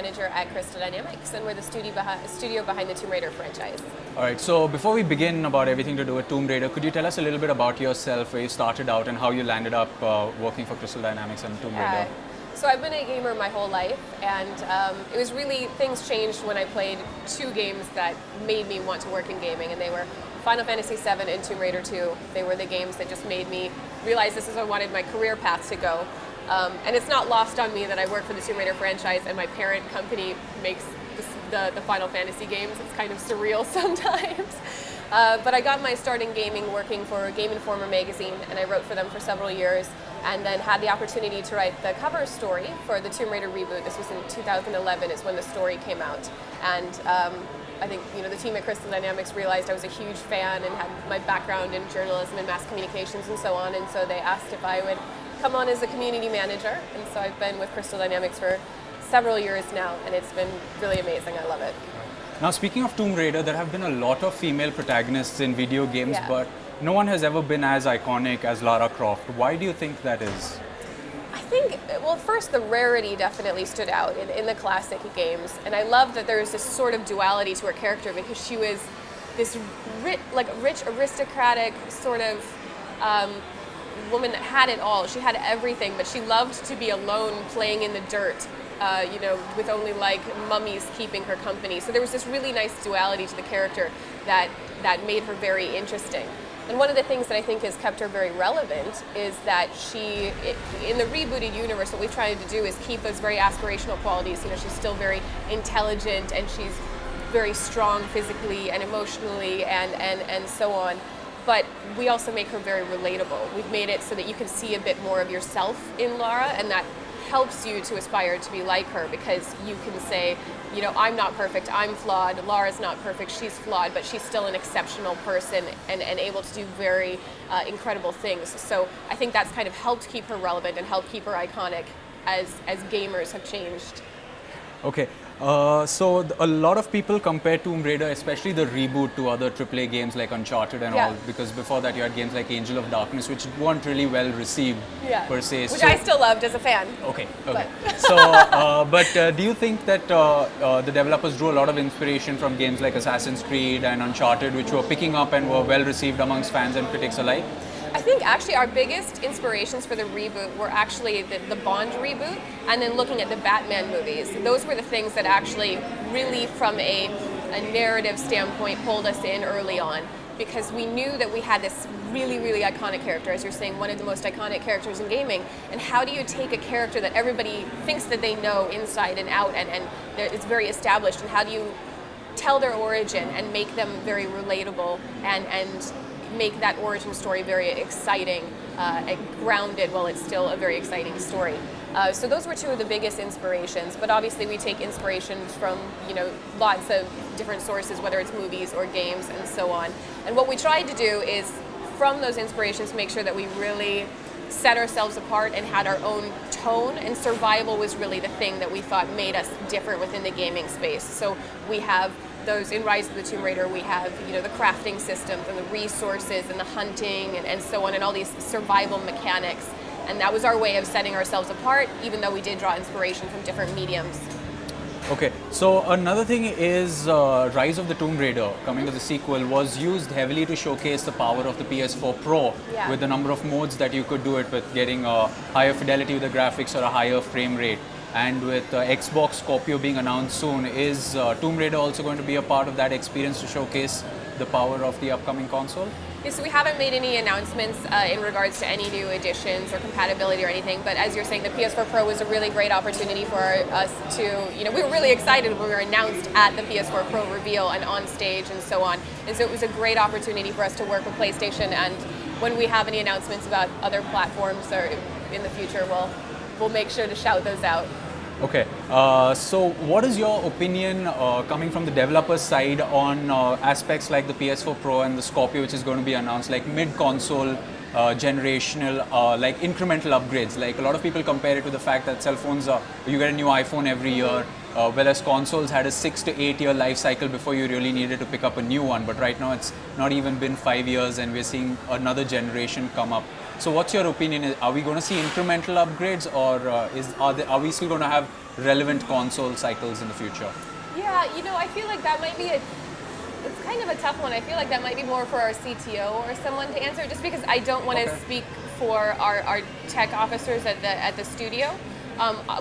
manager at Crystal Dynamics, and we're the studio behind the Tomb Raider franchise. All right, so before we begin about everything to do with Tomb Raider, could you tell us a little bit about yourself, where you started out and how you landed up working for Crystal Dynamics and Tomb Raider? So I've been a gamer my whole life, and it was really, things changed when I played two games that made me want to work in gaming, and they were Final Fantasy VII and Tomb Raider 2. They were the games that just made me realize this is where I wanted my career path to go. And it's not lost on me that I work for the Tomb Raider franchise and my parent company makes the Final Fantasy games. It's kind of surreal sometimes. But I got my start in gaming working for Game Informer magazine, and I wrote for them for several years, and then had the opportunity to write the cover story for the Tomb Raider reboot. This was in 2011 is when the story came out. And I think the team at Crystal Dynamics realized I was a huge fan and had my background in journalism and mass communications and so on, and so they asked if I would come on as a community manager, and so I've been with Crystal Dynamics for several years now, and it's been really amazing. I love it. Now, speaking of Tomb Raider, there have been a lot of female protagonists in video games, but no one has ever been as iconic as Lara Croft. Why do you think that is? I think, well, first, the rarity definitely stood out in the classic games, and I love that there's this sort of duality to her character, because she was this rich, aristocratic sort of woman that had it all. She had everything, but she loved to be alone playing in the dirt, with only like mummies keeping her company. So there was this really nice duality to the character that made her very interesting. And one of the things that I think has kept her very relevant is that in the rebooted universe, what we've tried to do is keep those very aspirational qualities. She's still very intelligent, and she's very strong physically and emotionally and so on. But we also make her very relatable. We've made it so that you can see a bit more of yourself in Lara, and that helps you to aspire to be like her, because you can say, I'm not perfect, I'm flawed, Lara's not perfect, she's flawed, but she's still an exceptional person and able to do very incredible things. So I think that's kind of helped keep her relevant and helped keep her iconic as gamers have changed. Okay, so a lot of people compare Tomb Raider, especially the reboot, to other AAA games like Uncharted and all, because before that you had games like Angel of Darkness, which weren't really well received per se. Which I still loved as a fan. Okay. But do you think that the developers drew a lot of inspiration from games like Assassin's Creed and Uncharted, which were picking up and were well received amongst fans and critics alike? I think actually our biggest inspirations for the reboot were actually the Bond reboot, and then looking at the Batman movies. Those were the things that actually really, from a narrative standpoint, pulled us in early on, because we knew that we had this really, really iconic character, as you're saying, one of the most iconic characters in gaming. And how do you take a character that everybody thinks that they know inside and out, and it's very established, and how do you tell their origin and make them very relatable and make that origin story very exciting and grounded while it's still a very exciting story. So those were two of the biggest inspirations, but obviously we take inspirations from lots of different sources, whether it's movies or games and so on. And what we tried to do is, from those inspirations, make sure that we really set ourselves apart and had our own tone, and survival was really the thing that we thought made us different within the gaming space. So we have those in Rise of the Tomb Raider, we have the crafting systems and the resources and the hunting and so on, and all these survival mechanics. And that was our way of setting ourselves apart, even though we did draw inspiration from different mediums. Okay, so another thing is Rise of the Tomb Raider, coming to the sequel, was used heavily to showcase the power of the PS4 Pro, with the number of modes that you could do it with, getting a higher fidelity with the graphics or a higher frame rate. And with Xbox Scorpio being announced soon, is Tomb Raider also going to be a part of that experience to showcase the power of the upcoming console? Yeah, so we haven't made any announcements in regards to any new additions or compatibility or anything, but as you're saying, the PS4 Pro was a really great opportunity for us to, we were really excited when we were announced at the PS4 Pro reveal and on stage and so on. And so it was a great opportunity for us to work with PlayStation, and when we have any announcements about other platforms or in the future, we'll make sure to shout those out. Okay, so what is your opinion coming from the developer's side on aspects like the PS4 Pro and the Scorpio, which is going to be announced, like mid-console, generational, like incremental upgrades? Like, a lot of people compare it to the fact that cell phones, you get a new iPhone every year, whereas consoles had a 6 to 8 year life cycle before you really needed to pick up a new one. But right now it's not even been 5 years and we're seeing another generation come up. So what's your opinion? Are we going to see incremental upgrades, or are we still going to have relevant console cycles in the future? Yeah, I feel like that might be it's kind of a tough one. I feel like that might be more for our CTO or someone to answer, just because I don't want to speak for our tech officers at the studio.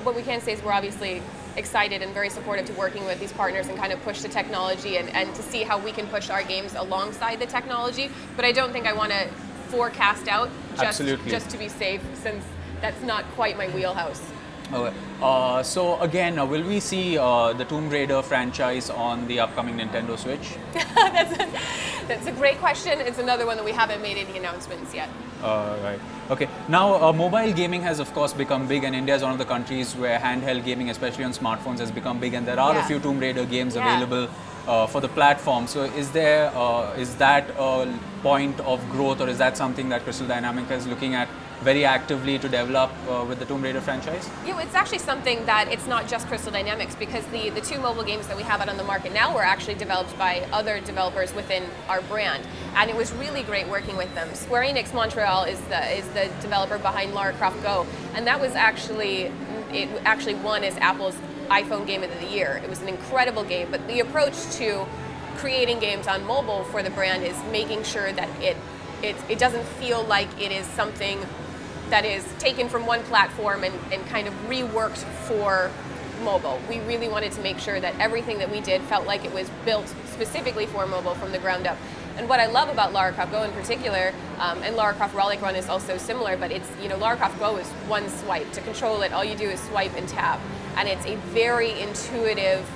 What we can say is we're obviously excited and very supportive to working with these partners and kind of push the technology and to see how we can push our games alongside the technology. But I don't think I want to forecast out just to be safe, since that's not quite my wheelhouse. Okay. So again, will we see the Tomb Raider franchise on the upcoming Nintendo Switch? That's a great question. It's another one that we haven't made any announcements yet. Right. Okay. Now, mobile gaming has, of course, become big, and India is one of the countries where handheld gaming, especially on smartphones, has become big, and there are a few Tomb Raider games available for the platform. So, is that a point of growth, or is that something that Crystal Dynamics is looking at very actively to develop with the Tomb Raider franchise? Yeah, it's actually something that it's not just Crystal Dynamics, because the two mobile games that we have out on the market now were actually developed by other developers within our brand, and it was really great working with them. Square Enix Montreal is the developer behind Lara Croft Go, and that was actually won as Apple's iPhone Game of the Year. It was an incredible game, but the approach to creating games on mobile for the brand is making sure that it doesn't feel like it is something that is taken from one platform and kind of reworked for mobile. We really wanted to make sure that everything that we did felt like it was built specifically for mobile from the ground up. And what I love about Lara Croft Go in particular, and Lara Croft Rollick Run is also similar, but it's, Lara Croft Go is one swipe. To control it, all you do is swipe and tap. And it's a very intuitive,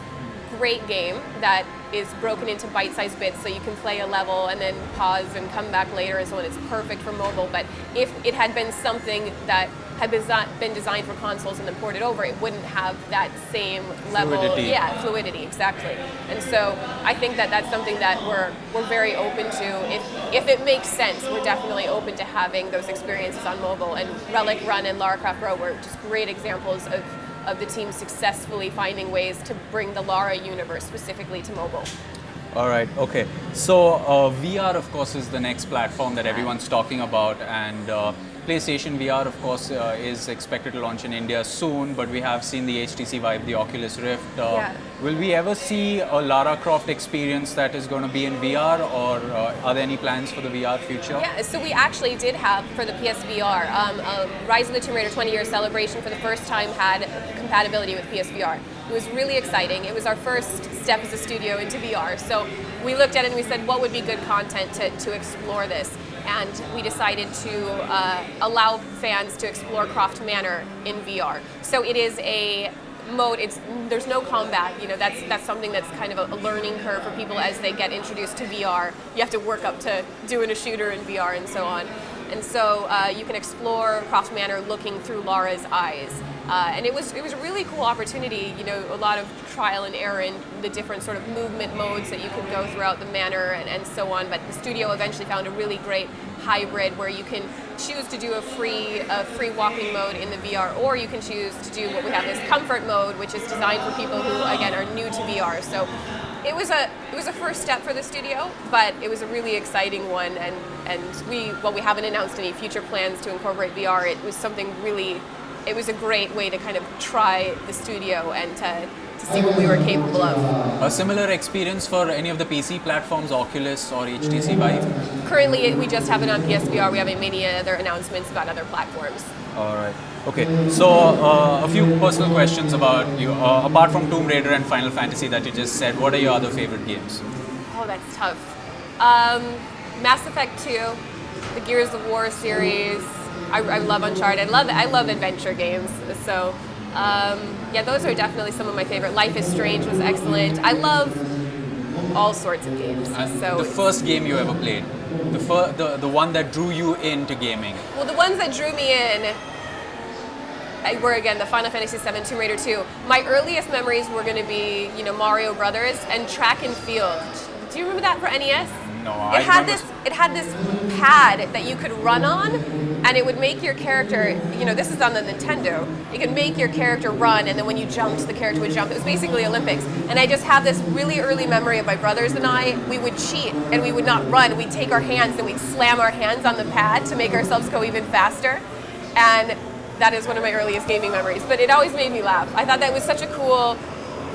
great game that is broken into bite-sized bits, so you can play a level and then pause and come back later and so on. It's perfect for mobile, but if it had been something that had been designed for consoles and then ported over, it wouldn't have that same level. Fluidity. Yeah, fluidity, exactly. And so I think that that's something that we're very open to. If it makes sense, we're definitely open to having those experiences on mobile. And Relic Run and Lara Croft Go were just great examples of the team successfully finding ways to bring the Lara universe specifically to mobile. All right, okay. So VR, of course, is the next platform that everyone's talking about, and PlayStation VR, of course, is expected to launch in India soon, but we have seen the HTC Vive, the Oculus Rift. Will we ever see a Lara Croft experience that is going to be in VR, or are there any plans for the VR future? Yeah, so we actually did have, for the PSVR, Rise of the Tomb Raider 20-year celebration for the first time had compatibility with PSVR. It was really exciting. It was our first step as a studio into VR. So we looked at it and we said, what would be good content to explore this? And we decided to allow fans to explore Croft Manor in VR. So it is a mode, there's no combat, that's something that's kind of a learning curve for people as they get introduced to VR. You have to work up to doing a shooter in VR and so on. And so you can explore Croft Manor looking through Lara's eyes. And it was a really cool opportunity, a lot of trial and error in the different sort of movement modes that you could go throughout the manor and so on. But the studio eventually found a really great hybrid where you can choose to do a free walking mode in the VR, or you can choose to do what we have as comfort mode, which is designed for people who, again, are new to VR. So it was a first step for the studio, but it was a really exciting one, and while we haven't announced any future plans to incorporate VR, it was something really, it was a great way to kind of try the studio and to see what we were capable of. A similar experience for any of the PC platforms, Oculus or HTC Vive? Currently, we just have it on PSVR. We haven't made any other announcements about other platforms. All right. Okay. So a few personal questions about you. Apart from Tomb Raider and Final Fantasy that you just said, what are your other favorite games? Oh, that's tough. Mass Effect 2, the Gears of War series. I love Uncharted. I love adventure games. So yeah, those are definitely some of my favorite. Life is Strange was excellent. I love all sorts of games. So the first game you ever played, the one that drew you into gaming. Well, the ones that drew me in were, again, the Final Fantasy VII, Tomb Raider 2. My earliest memories were going to be, Mario Brothers and track and field. Do you remember that for NES? No, it had this pad that you could run on, and it would make your character, this is on the Nintendo, it could make your character run, and then when you jumped, the character would jump. It was basically Olympics. And I just have this really early memory of my brothers and I, we would cheat, and we would not run. We'd take our hands, and we'd slam our hands on the pad to make ourselves go even faster. And that is one of my earliest gaming memories. But it always made me laugh. I thought that was such a cool,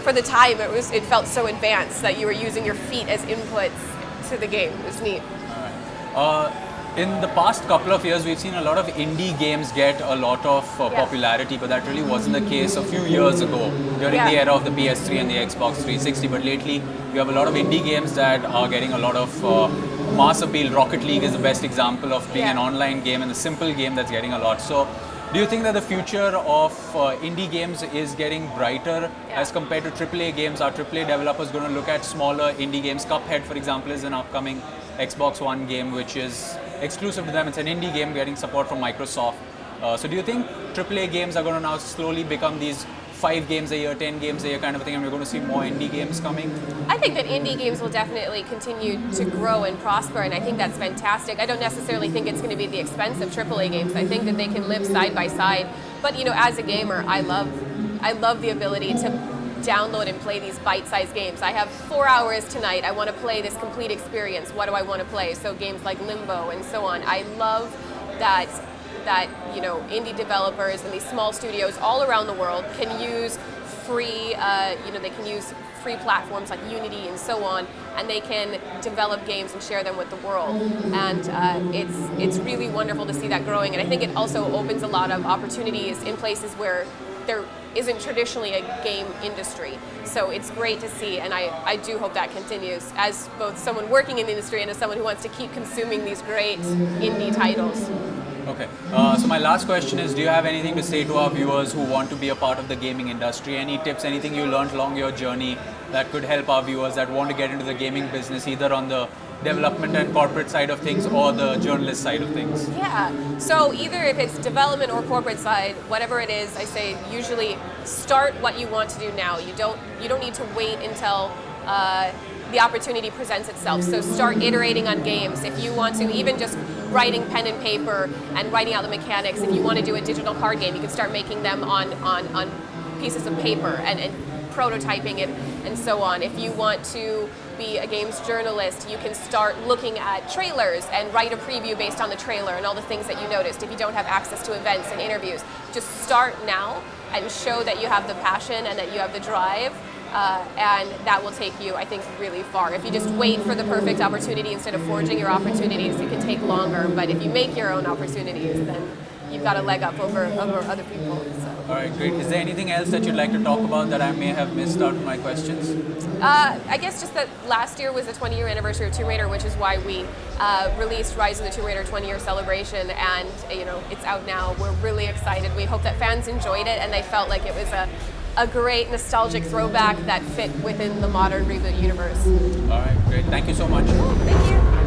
for the time, it felt so advanced that you were using your feet as inputs to the game. It was neat. In the past couple of years, we've seen a lot of indie games get a lot of popularity, but that really wasn't the case a few years ago, during the era of the PS3 and the Xbox 360. But lately, you have a lot of indie games that are getting a lot of mass appeal. Rocket League is the best example of being an online game and a simple game that's getting a lot. So, do you think that the future of indie games is getting brighter as compared to AAA games? Are AAA developers going to look at smaller indie games? Cuphead, for example, is an upcoming Xbox One game which is exclusive to them. It's an indie game getting support from Microsoft. So do you think AAA games are going to now slowly become these 5 games a year, 10 games a year kind of thing, and we're going to see more indie games coming? I think that indie games will definitely continue to grow and prosper, and I think that's fantastic. I don't necessarily think it's going to be the expense of AAA games. I think that they can live side by side. But as a gamer, I love the ability to download and play these bite-sized games. I have 4 hours tonight. I want to play this complete experience. What do I want to play? So games like Limbo and so on. I love that indie developers and these small studios all around the world can use free, they can use free platforms like Unity and so on, and they can develop games and share them with the world. And it's really wonderful to see that growing. And I think it also opens a lot of opportunities in places where there isn't traditionally a game industry. So it's great to see, and I do hope that continues as both someone working in the industry and as someone who wants to keep consuming these great indie titles. Okay, so my last question is, do you have anything to say to our viewers who want to be a part of the gaming industry? Any tips, anything you learned along your journey that could help our viewers that want to get into the gaming business, either on the development and corporate side of things or the journalist side of things? Yeah, so either if it's development or corporate side, whatever it is, I say usually start what you want to do now. You don't need to wait until the opportunity presents itself. So start iterating on games. If you want to, even just writing pen and paper and writing out the mechanics, if you want to do a digital card game, you can start making them on pieces of paper and prototyping it and so on. If you want to be a games journalist, you can start looking at trailers and write a preview based on the trailer and all the things that you noticed. If you don't have access to events and interviews, just start now and show that you have the passion and that you have the drive. And that will take you, I think, really far. If you just wait for the perfect opportunity instead of forging your opportunities, you can take longer. But if you make your own opportunities, then you've got a leg up over other people. So. All right, great. Is there anything else that you'd like to talk about that I may have missed out in my questions? I guess just that last year was the 20-year anniversary of Tomb Raider, which is why we released Rise of the Tomb Raider 20-year celebration, and it's out now. We're really excited. We hope that fans enjoyed it and they felt like it was a great nostalgic throwback that fit within the modern Reboot universe. All right, great. Thank you so much. Thank you.